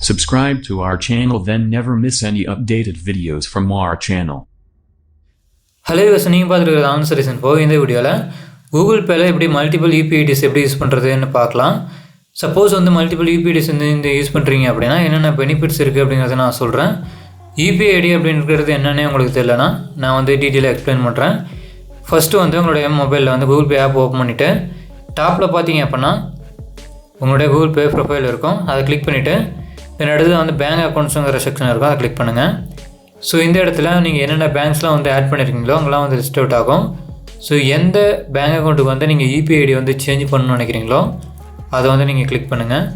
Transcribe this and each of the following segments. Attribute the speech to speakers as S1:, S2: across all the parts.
S1: Subscribe to our channel, then never miss any updated videos from our channel.
S2: Hello, நீங்கள் பார்த்துருக்கிறது answer is info. இந்த வீடியோவில் Google பேல எப்படி multiple யூபிஐடிஸ் எப்படி use பண்ணுறதுன்னு பார்க்கலாம். சப்போஸ் வந்து மல்டிபிள் யூபிஐடிஸ் இந்த யூஸ் பண்ணுறீங்க அப்படின்னா என்னென்ன பெனிஃபிட்ஸ் இருக்குது அப்படிங்கிறத நான் சொல்கிறேன். யூபிஐ ஐடி அப்படின்றது என்னென்னே உங்களுக்கு தெரியலனா நான் வந்து டீட்டெயிலாக எக்ஸ்பிளைன் பண்ணுறேன். ஃபஸ்ட்டு வந்து உங்களுடைய மொபைலில் வந்து கூகுள் பே ஆப் ஓப்பன் பண்ணிவிட்டு டாப்பில் பார்த்தீங்க அப்படின்னா உங்களுடைய கூகுள் பே ப்ரொஃபைல் இருக்கும். அதை கிளிக் பண்ணிவிட்டு தென் அடுத்து வந்து பேங்க் அக்கௌண்ட்ஸுங்கிற செக்ஷன் இருக்கும், அதை கிளிக் பண்ணுங்கள். ஸோ இந்த இடத்துல நீங்கள் என்னென்ன பேங்க்ஸ்லாம் வந்து ஆட் பண்ணியிருக்கீங்களோ அங்கெல்லாம் வந்து லிஸ்ட் அவுட் ஆகும். ஸோ எந்த பேங்க் அக்கௌண்ட்டுக்கு வந்து நீங்கள் யூபிஐ ஐடி வந்து சேஞ்ச் பண்ணணும்னு நினைக்கிறீங்களோ அதை வந்து நீங்கள் கிளிக் பண்ணுங்கள்.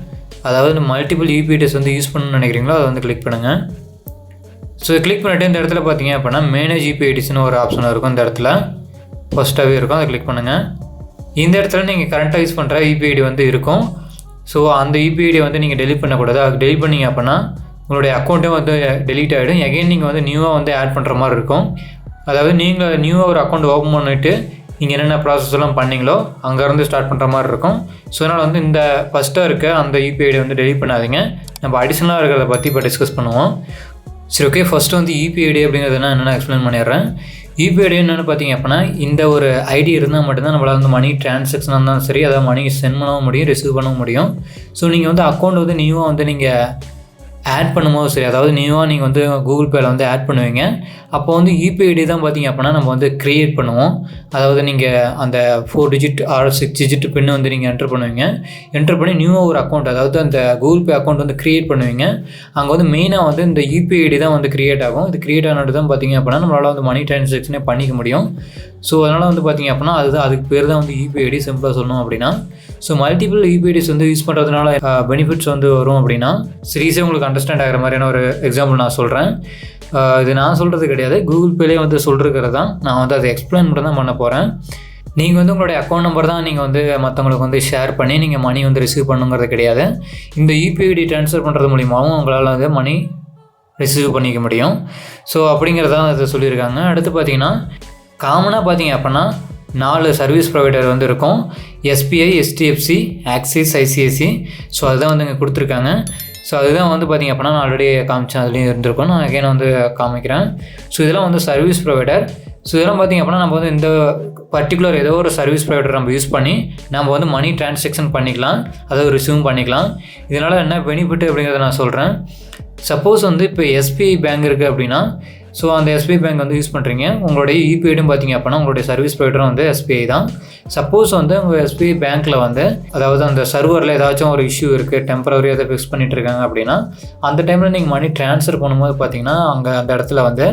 S2: அதாவது மல்டிபிள் யூபிஐடிஸ் வந்து யூஸ் பண்ணணும்னு நினைக்கிறீங்களோ அதை வந்து கிளிக் பண்ணுங்கள். ஸோ கிளிக் பண்ணிவிட்டு இந்த இடத்துல பார்த்தீங்க அப்படின்னா மேனேஜ் யூபிஐடிஸ்னு ஒரு ஆப்ஷன் இருக்கும். இந்த இடத்துல ஃபஸ்ட்டாகவே இருக்கும், அதை கிளிக் பண்ணுங்கள். இந்த இடத்துல நீங்கள் கரண்ட்டாக யூஸ் பண்ணுற யூபிஐ ஐடி வந்து இருக்கும். ஸோ அந்த யூபிஐ ஐடியை வந்து நீங்கள் டெலிட் பண்ணக்கூடாது. அது டெலிட் பண்ணிங்க அப்படின்னா உங்களுடைய அக்கௌண்ட்டே வந்து டெலீட் ஆகிடும். எகைன் நீங்கள் வந்து நியூவாக வந்து ஆட் பண்ணுற மாதிரி இருக்கும். அதாவது நீங்கள் நியூவாக ஒரு அக்கௌண்ட் ஓப்பன் பண்ணிவிட்டு நீங்கள் என்னென்ன ப்ராசஸ் எல்லாம் பண்ணிங்களோ அங்கேருந்து ஸ்டார்ட் பண்ணுற மாதிரி இருக்கும். ஸோ அதனால் வந்து இந்த ஃபஸ்ட்டாக இருக்க அந்த யூபிஐ ஐடியை வந்து டெலிட் பண்ணாதீங்க. நம்ம அடிஷ்னலாக இருக்கிறத பற்றி இப்போ டிஸ்கஸ் பண்ணுவோம். சரி, ஓகே. ஃபஸ்ட்டு வந்து யூபிஐ ஐடி அப்படிங்கிறதுனா என்னென்ன எக்ஸ்பிளைன் பண்ணிடுறேன். யூபிஐ ஐடி என்னென்னு பார்த்தீங்க அப்படின்னா இந்த ஒரு ஐடி இருந்தால் மட்டும்தான் நம்மளால் வந்து மணி ட்ரான்சாக்ஷனாக இருந்தாலும் சரி, அதாவது மணி சென்ட் பண்ணவும் முடியும், ரிசீவ் பண்ணவும் முடியும். ஸோ நீங்கள் வந்து அக்கௌண்ட் வந்து நியூவாக வந்து நீங்கள் ஆட் பண்ணும்போது சரி, அதாவது நியூவாக நீங்கள் வந்து கூகுள் பேயில் வந்து ஆட் பண்ணுவீங்க. அப்போ வந்து யூபிஐ ஐடி தான் பார்த்தீங்க அப்படின்னா நம்ம வந்து க்ரியேட் பண்ணுவோம். அதாவது நீங்கள் அந்த 4 டிஜிட் ஆர் 6 டிஜிட் பின் வந்து நீங்கள் என்ட்ரு பண்ணுவீங்க. என்ட்ரு பண்ணி நியூவாக ஒரு அக்கௌண்ட், அதாவது அந்த கூகுள் பே அக்கௌண்ட் வந்து க்ரியேட் பண்ணுவீங்க. அங்கே வந்து மெயினாக வந்து இந்த யூபிஐ ஐடி தான் வந்து க்ரியேட் ஆகும். இது க்ரியேட் ஆனது தான் பார்த்தீங்க அப்படின்னா நம்மளால் வந்து மணி ட்ரான்சாக்ஷனே பண்ணிக்க முடியும். ஸோ அதனால் வந்து பார்த்தீங்க அப்படின்னா அதுக்கு பேர் தான் வந்து யூபிஐ ஐடி, சிம்பிளாக சொல்லணும் அப்படின்னா. ஸோ மல்டிபிள் யூபிஐடிஸ் வந்து யூஸ் பண்ணுறதுனால பெனிஃபிட்ஸ் வந்து வரும் அப்படின்னா சீரியஸாக உங்களுக்கு அண்டர்ஸ்டாண்ட் ஆகிற மாதிரியான ஒரு எக்ஸாம்பிள் நான் சொல்கிறேன். இது நான் சொல்கிறது கிடையாது, கூகுள் பேலே வந்து சொல்கிறது தான். நான் வந்து அதை எக்ஸ்பிளைன் மட்டும் தான் பண்ண போகிறேன். நீங்கள் வந்து உங்களுடைய அக்கௌண்ட் நம்பர் தான் நீங்கள் வந்து மற்றவங்களுக்கு வந்து ஷேர் பண்ணி நீங்கள் மணி வந்து ரிசீவ் பண்ணுங்கிறது கிடையாது. இந்த யூபிஐ ஐடி ட்ரான்ஸ்ஃபர் பண்ணுறது மூலியமாகவும் உங்களால் வந்து மணி ரிசீவ் பண்ணிக்க முடியும். ஸோ அப்படிங்கிறதான் அதை சொல்லியிருக்காங்க. அடுத்து பார்த்தீங்கன்னா காமனாக பார்த்தீங்க அப்படின்னா 4 சர்வீஸ் ப்ரொவைடர் வந்து இருக்கும். SBI, SDFC, Axis, ICIC. So அதுதான் வந்து இங்கே கொடுத்துருக்காங்க. ஸோ அதுதான் வந்து பார்த்திங்க அப்படின்னா நான் ஆல்ரெடி காமிச்சேன், அதுலேயும் இருந்திருக்கும். நான் அகைன் வந்து காமிக்கிறேன். ஸோ இதெல்லாம் வந்து சர்வீஸ் ப்ரொவைடர். ஸோ இதெல்லாம் பார்த்திங்க அப்படின்னா நம்ம வந்து இந்த பர்டிகுலர் ஏதோ ஒரு சர்வீஸ் ப்ரொவைடர் நம்ம யூஸ் பண்ணி நம்ம வந்து மணி ட்ரான்சாக்ஷன் பண்ணிக்கலாம், அதாவது ரிசீவ் பண்ணிக்கலாம். இதனால் என்ன பெனிஃபிட் அப்படிங்கிறத நான் சொல்கிறேன். சப்போஸ் வந்து இப்போ எஸ்பிஐ பேங்க் இருக்குது அப்படின்னா, ஸோ அந்த எஸ்பிஐ பேங்க் வந்து யூஸ் பண்ணுறீங்க. உங்களுடைய யூபிஐ ஐடியும் பார்த்தீங்க அப்படின்னா உங்களுடைய சர்வீஸ் ப்ரொவைடரும் வந்து எஸ்பிஐ தான். சப்போஸ் வந்து உங்கள் எஸ்பிஐ பேங்க்கில் வந்து அதாவது அந்த சர்வரில் ஏதாச்சும் ஒரு இஷ்யூ இருக்குது, டெம்பரரியாக அதை ஃபிக்ஸ் பண்ணிகிட்டு இருக்காங்க அப்படின்னா அந்த டைமில் நீங்கள் மணி ட்ரான்ஸ்ஃபர் பண்ணும்போது பார்த்தீங்கன்னா அங்கே அந்த இடத்துல வந்து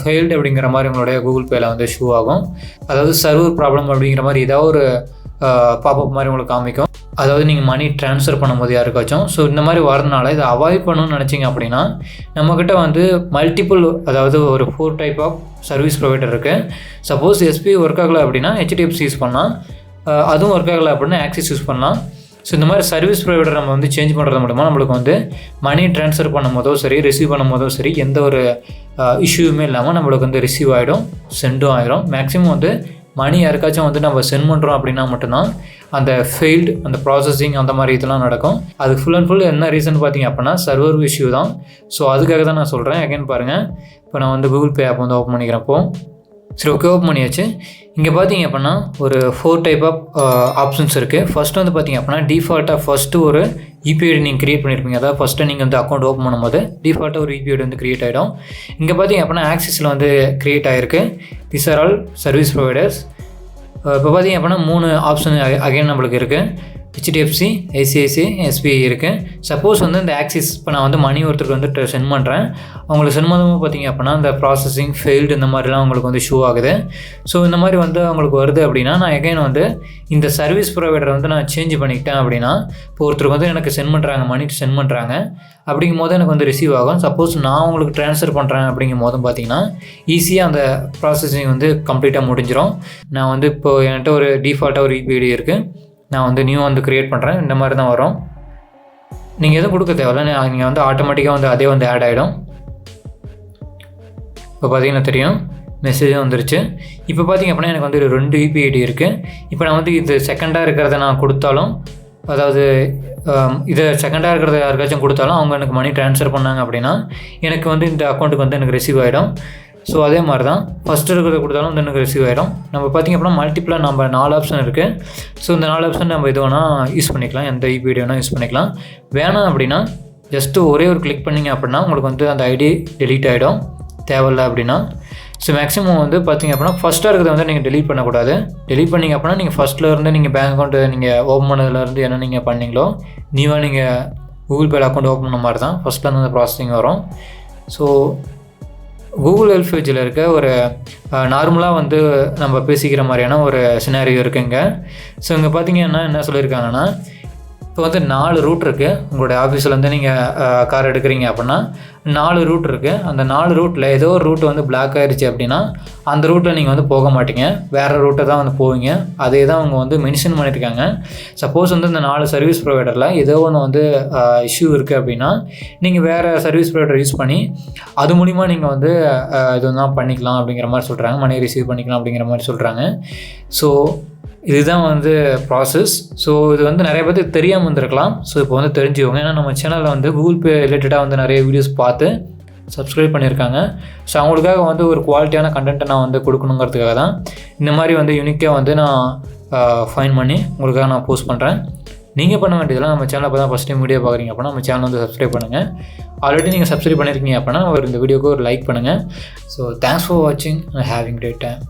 S2: ஃபெயில்டு அப்படிங்கிற மாதிரி உங்களுடைய கூகுள் பேயில் வந்து ஷூ ஆகும். அதாவது சர்வர் ப்ராப்ளம் அப்படிங்கிற மாதிரி ஏதாவது ஒரு பாப்அப் மாதிரி உங்களுக்கு காமிக்கும். அதாவது நீங்கள் மணி ட்ரான்ஸ்ஃபர் பண்ணும்போது யாருக்காச்சும். ஸோ இந்த மாதிரி வரதுனால இதை அவாய்ட் பண்ணணும்னு நினச்சிங்க அப்படின்னா நம்மக்கிட்ட வந்து மல்டிபிள், அதாவது ஒரு 4 டைப் ஆஃப் சர்வீஸ் ப்ரொவைடர் இருக்குது. சப்போஸ் எஸ்பிஐ ஒர்க் ஆகலை அப்படின்னா ஹெச்டிஎஃப்சி யூஸ் பண்ணலாம், அதுவும் ஒர்க் ஆகலை அப்படின்னா ஆக்சிஸ் யூஸ் பண்ணலாம். ஸோ இந்த மாதிரி சர்வீஸ் ப்ரொவைடர் நம்ம வந்து சேஞ்ச் பண்ணுறது மூலமாக நம்மளுக்கு வந்து மணி ட்ரான்ஸ்ஃபர் பண்ணும் போதோ சரி, ரிசீவ் பண்ணும் போதோ சரி, எந்த ஒரு இஷ்யூவுமே இல்லாமல் நம்மளுக்கு வந்து ரிசீவ் ஆகிடும், சென்டும் ஆகிடும். மேக்ஸிமம் வந்து மணி யாருக்காச்சும் வந்து நம்ம சென்ட் பண்ணுறோம் அப்படின்னா மட்டும்தான் அந்த ஃபெயில்டு, அந்த ப்ராசஸிங் அந்த மாதிரி இதெல்லாம் நடக்கும். அது ஃபுல் அண்ட் ஃபுல் என்ன ரீசன் பார்த்தீங்க அப்படின்னா சர்வர் இஷ்யூ தான். ஸோ அதுக்காக தான் நான் சொல்கிறேன். அகைன் பாருங்கள், இப்போ நான் வந்து கூகுள் பே ஆப் வந்து ஓப்பன் பண்ணிக்கிறப்போ சரி, ஓகே, ஓப்பன் பண்ணியாச்சு. இங்கே பார்த்தீங்க அப்படின்னா ஒரு 4 டைப் ஆஃப் ஆப்ஷன்ஸ் இருக்குது. ஃபஸ்ட்டு வந்து பார்த்தீங்க அப்படின்னா டிஃபால்ட்டாக ஃபஸ்ட்டு ஒரு யூபிஐ ஐடி நீங்கள் க்ரியேட் பண்ணியிருப்பீங்க. அதாவது ஃபஸ்ட்டு நீங்கள் வந்து அக்கௌண்ட் ஓப்பன் பண்ணும்போது டிஃபால்ட்டாக ஒரு யூபிஐ ஐடி வந்து க்ரியேட் ஆகிடும். இங்கே பார்த்தீங்க அப்படின்னா ஆக்சிஸில் வந்து க்ரியேட் ஆகிருக்கு. This are all service providers. இப்போ பார்த்தீங்க அப்படின்னா 3 ஆப்ஷன் அகைன் நம்மளுக்கு இருக்குது. ஹெச்டிஎஃப்சி, ஐசிஐசி, எஸ்பிஐ இருக்குது. சப்போஸ் வந்து இந்த ஆக்சிஸ் இப்போ நான் வந்து மணி ஒருத்தருக்கு வந்து சென்ட் பண்ணுறேன். அவங்களுக்கு சென்ட் பண்ணும்போது பார்த்தீங்க அப்படின்னா இந்த ப்ராசஸிங் ஃபெயில்டு இந்த மாதிரிலாம் அவங்களுக்கு வந்து ஷூ ஆகுது. ஸோ இந்த மாதிரி வந்து அவங்களுக்கு வருது அப்படின்னா நான் எகைன் வந்து இந்த சர்வீஸ் ப்ரொவைடரை வந்து நான் சேஞ்ச் பண்ணிக்கிட்டேன் அப்படின்னா இப்போ ஒருத்தருக்கு வந்து எனக்கு சென்ட் பண்ணுறாங்க, மணி சென்ட் பண்ணுறாங்க அப்படிங்கும் போது எனக்கு வந்து ரிசீவ் ஆகும். சப்போஸ் நான் உங்களுக்கு ட்ரான்ஸ்ஃபர் பண்ணுறேன் அப்படிங்கும் போதும் பார்த்தீங்கன்னா ஈஸியாக அந்த ப்ராசஸிங் வந்து கம்ப்ளீட்டாக முடிஞ்சிடும். நான் வந்து இப்போது என்கிட்ட ஒரு டிஃபால்ட்டாக ஒரு யூபிஐ ஐடி இருக்குது, நான் வந்து நியூ வந்து க்ரியேட் பண்ணுறேன். இந்த மாதிரி தான் வரும். நீங்கள் எதுவும் கொடுக்க தேவையில்ல, நீங்கள் வந்து ஆட்டோமேட்டிக்காக வந்து அதே வந்து ஆட் ஆகிடும். இப்போ பார்த்தீங்கன்னா தெரியும், மெசேஜும் வந்துருச்சு. இப்போ பார்த்தீங்க அப்படின்னா எனக்கு வந்து 2 யூபிஐ ஐடி இருக்குது. இப்போ நான் வந்து இது செகண்டாக இருக்கிறத நான் கொடுத்தாலும் அதாவது இதை செகண்டாக இருக்கிறத யாருக்காச்சும் கொடுத்தாலும் அவங்க எனக்கு மணி ட்ரான்ஸ்ஃபர் பண்ணாங்க அப்படின்னா எனக்கு வந்து இந்த அக்கௌண்ட்டுக்கு வந்து எனக்கு ரிசீவ் ஆகிடும். ஸோ அதே மாதிரி தான் ஃபஸ்ட்டு இருக்கிறத கொடுத்தாலும் வந்து எனக்கு ரிசீவ் ஆகிடும். நம்ம பார்த்திங்க அப்படின்னா மல்டிப்ளாக நம்ம 4 ஆப்ஷன் இருக்குது. ஸோ இந்த 4 ஆப்ஷன் நம்ம இது வேணால் யூஸ் பண்ணிக்கலாம், எந்த யூபிஐடி வேணால் யூஸ் பண்ணிக்கலாம். வேணாம் அப்படின்னா ஜஸ்ட்டு ஒரே ஒரு கிளிக் பண்ணிங்க அப்படின்னா உங்களுக்கு வந்து அந்த ஐடி டெலீட் ஆகிடும் தேவையில்லை அப்படின்னா. ஸோ மேக்ஸிமம் வந்து பார்த்திங்க அப்படின்னா ஃபஸ்ட்டாக இருக்கிறத வந்து நீங்கள் டெலீட் பண்ணக்கூடாது. டெலீட் பண்ணிங்க அப்படின்னா நீங்கள் ஃபஸ்ட்லேருந்து நீங்கள் பேங்க் அக்கௌண்ட்டு நீங்கள் ஓப்பன் பண்ணதுலேருந்து என்ன நீங்கள் பண்ணீங்களோ நீவாக நீங்கள் கூகுள் பேல அக்கௌண்ட் ஓப்பன் பண்ண மாதிரி தான் ஃபஸ்ட்லேருந்து அந்த ப்ராசஸிங் வரும். ஸோ கூகுள் ஹெல்ப் பேஜில் இருக்க ஒரு நார்மலாக வந்து நம்ம பேசிக்கிற மாதிரியான ஒரு சினாரியோ இருக்குங்க. ஸோ இங்கே பார்த்தீங்கன்னா என்ன சொல்லியிருக்காங்கன்னா, இப்போ வந்து 4 ரூட் இருக்குது. உங்களுடைய ஆஃபீஸில் நீங்கள் கார் எடுக்கிறீங்க அப்படின்னா 4 ரூட் இருக்குது. அந்த 4 ரூட்டில் ஏதோ ஒரு ரூட் வந்து பிளாக் ஆகிடுச்சு அப்படின்னா அந்த ரூட்டில் நீங்கள் வந்து போக மாட்டீங்க, வேறு ரூட்டை தான் வந்து போவீங்க. அதே தான் அவங்க வந்து மென்ஷன் பண்ணியிருக்காங்க. சப்போஸ் வந்து இந்த 4 சர்வீஸ் ப்ரொவைடரில் ஏதோ ஒன்று வந்து இஷ்யூ இருக்குது அப்படின்னா நீங்கள் வேறு சர்வீஸ் ப்ரொவைடர் யூஸ் பண்ணி அது மூலிமா நீங்கள் வந்து இது தான் பண்ணிக்கலாம் அப்படிங்கிற மாதிரி சொல்கிறாங்க, மணி ரிசீவ் பண்ணிக்கலாம் அப்படிங்கிற மாதிரி சொல்கிறாங்க. ஸோ இதுதான் வந்து ப்ராசஸ். ஸோ இது வந்து நிறைய பேருக்கு தெரியாமல் இருந்திருக்கலாம். ஸோ இப்போ வந்து தெரிஞ்சுக்கோங்க. ஏன்னா நம்ம சேனலில் வந்து கூகுள் பே ரிலேட்டடாக வந்து நிறைய வீடியோஸ் பார்த்து சப்ஸ்கிரைப் பண்ணியிருக்காங்க. ஸோ அவங்களுக்காக வந்து ஒரு குவாலிட்டியான கண்டென்ட்டை நான் வந்து கொடுக்கணுங்கிறதுக்காக தான் இந்த மாதிரி வந்து யூனிக்காக வந்து நான் ஃபைன் பண்ணி உங்களுக்காக நான் போஸ்ட் பண்ணுறேன். நீங்கள் பண்ண வேண்டியதெல்லாம் நம்ம சேனலை இப்போ தான் ஃபஸ்ட் டைம் வீடியோ பார்க்குறீங்க அப்படின்னா நம்ம சேனல் வந்து சப்ஸ்கிரைப் பண்ணுங்கள். ஆல்ரெடி நீங்கள் சப்ஸ்கிரைப் பண்ணியிருக்கீங்க அப்படின்னா இந்த வீடியோக்கு ஒரு லைக் பண்ணுங்கள். ஸோ தேங்க்ஸ் ஃபார் வாட்சிங் அண்ட் ஹேவிங் கிரேட் டைம்.